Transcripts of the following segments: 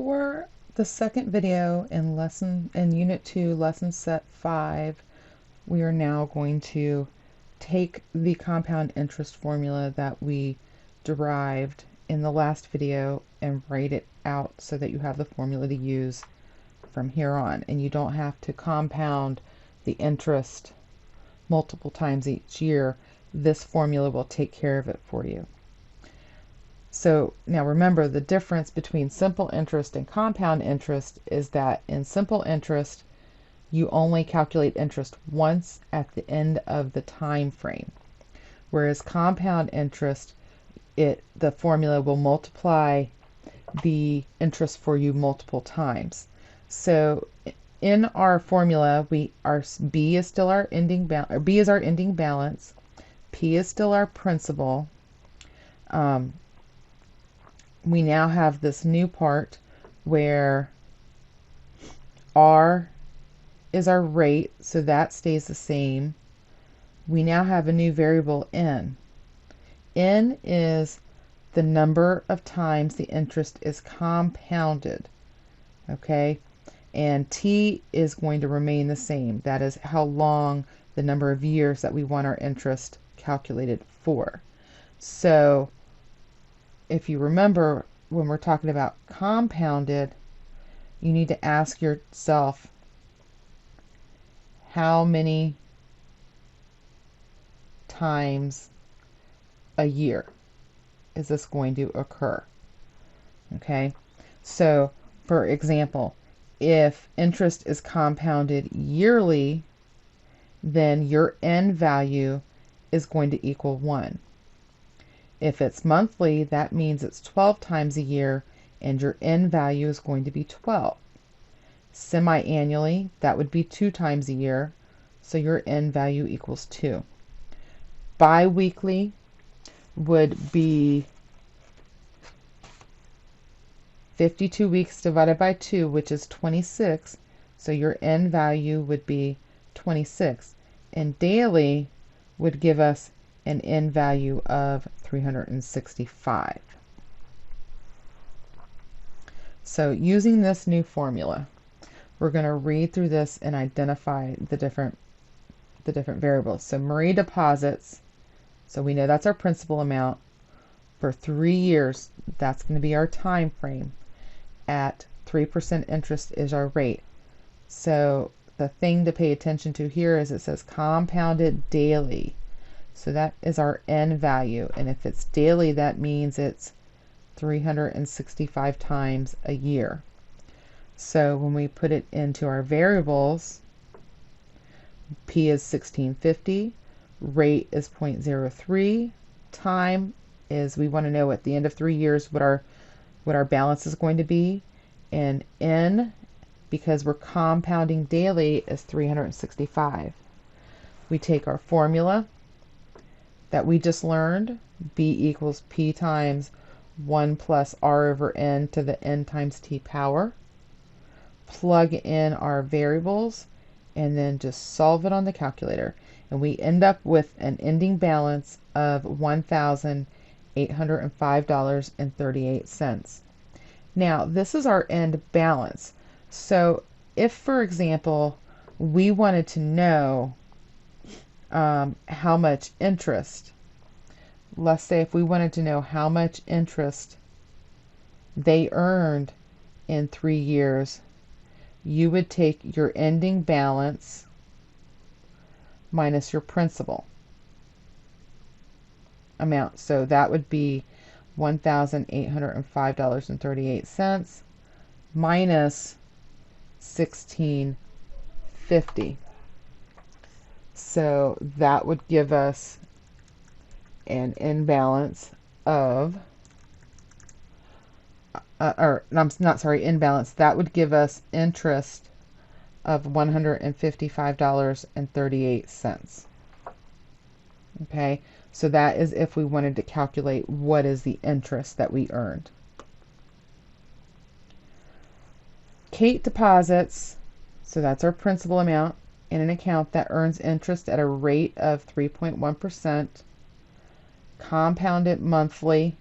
For the second video in Unit 2, Lesson Set 5, we are now going to take the compound interest formula that we derived in the last video and write it out so that you have the formula to use from here on. And you don't have to compound the interest multiple times each year. This formula will take care of it for you. So now remember, the difference between simple interest and compound interest is that in simple interest, you only calculate interest once at the end of the time frame. Whereas compound interest, the formula will multiply the interest for you multiple times. So in our formula, B is still our ending balance, B is our ending balance, P is still our principal. We now have this new part where R is our rate, so that stays the same. We now have a new variable N. N is the number of times the interest is compounded, okay? And T is going to remain the same. That is how long, the number of years that we want our interest calculated for. So if you remember, when we're talking about compounded, you need to ask yourself, how many times a year is this going to occur? Okay, so for example, if interest is compounded yearly, then your N value is going to equal 1. If it's monthly, that means it's 12 times a year, and your N value is going to be 12. Semi-annually, that would be 2 times a year, so your N value equals 2. Bi-weekly would be 52 weeks divided by 2, which is 26, so your N value would be 26. And daily would give us an N value of 365. So using this new formula, we're going to read through this and identify the different variables. So Marie deposits, so we know that's our principal amount, for 3 years. That's going to be our time frame. At 3% interest is our rate. So the thing to pay attention to here is it says compounded daily. So that is our N value, and if it's daily, that means it's 365 times a year. So when we put it into our variables, P is 1650, rate is 0.03, time is, we want to know at the end of 3 years what our balance is going to be, and N, because we're compounding daily, is 365. We take our formula that we just learned, B equals P times 1 plus R over N to the N times T power. Plug in our variables and then just solve it on the calculator. And we end up with an ending balance of $1,805.38. Now, this is our end balance. So if, for example, we wanted to know how much interest, let's say if we wanted to know how much interest they earned in 3 years, you would take your ending balance minus your principal amount. So that would be $1,805.38 minus $1,650. So that would give us an imbalance of, imbalance. That would give us interest of $155.38. Okay, so that is if we wanted to calculate what is the interest that we earned. Kate deposits, so that's our principal amount, in an account that earns interest at a rate of 3.1%, compounded monthly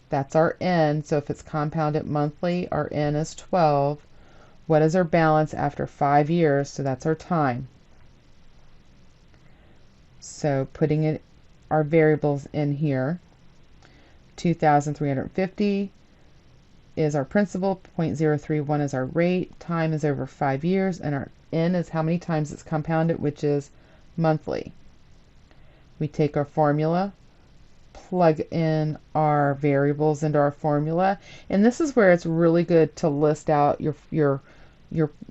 That's our N. So if it's compounded monthly, our N is 12. What is our balance after 5 years? So that's our time. So putting our variables in here, 2,350 is our principal, 0.031 is our rate, time is over 5 years, and our N is how many times it's compounded, which is monthly. We take our formula, plug in our variables into our formula, and this is where it's really good to list out your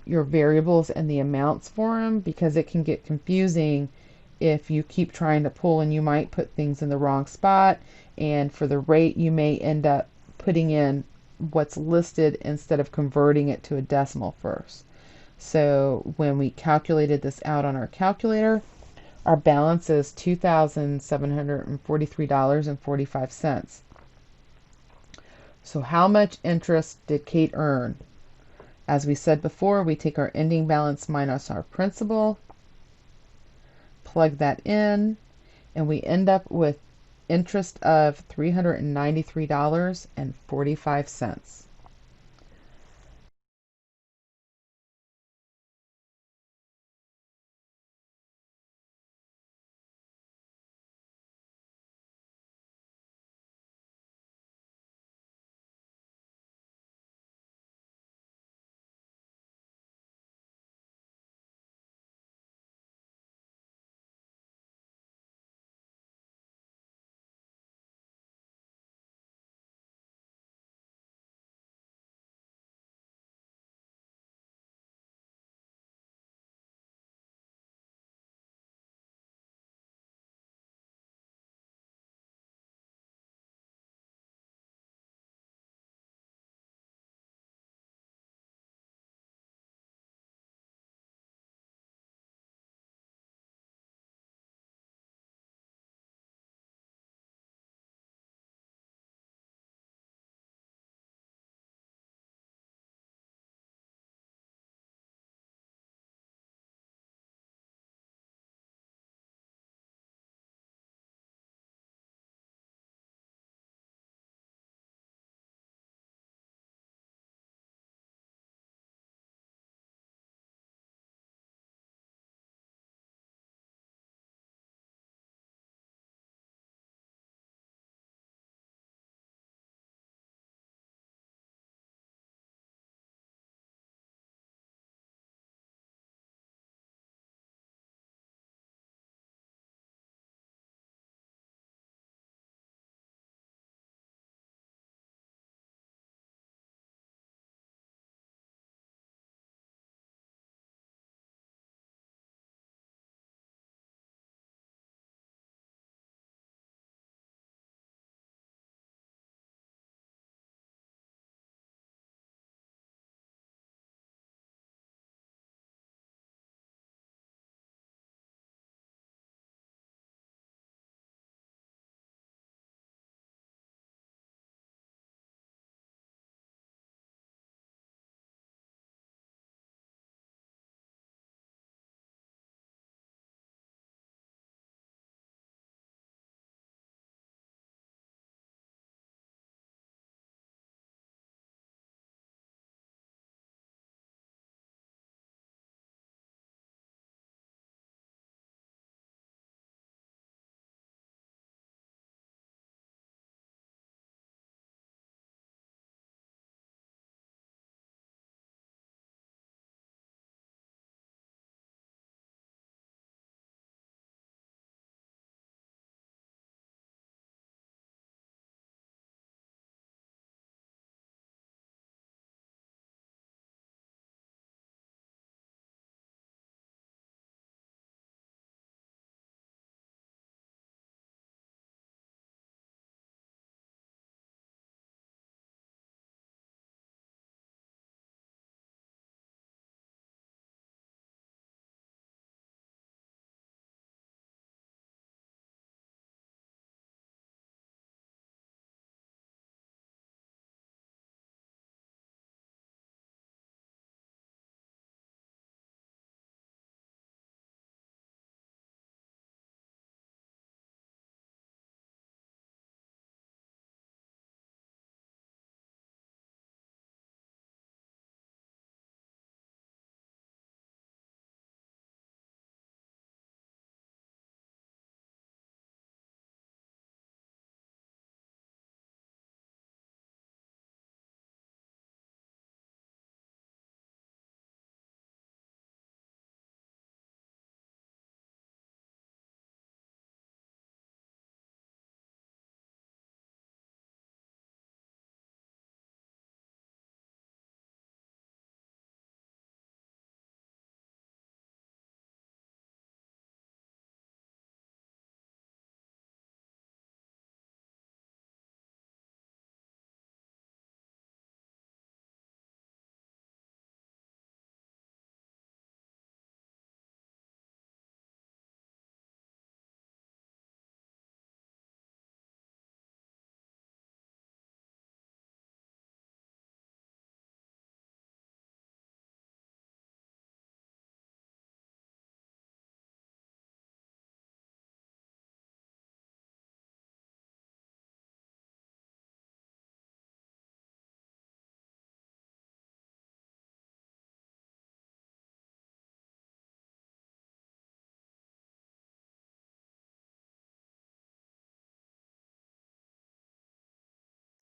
variables and the amounts for them, because it can get confusing if you keep trying to pull, and you might put things in the wrong spot, and for the rate you may end up putting in what's listed instead of converting it to a decimal first. So when we calculated this out on our calculator, our balance is $2,743.45. So how much interest did Kate earn? As we said before, we take our ending balance minus our principal, plug that in, and we end up with interest of $393.45.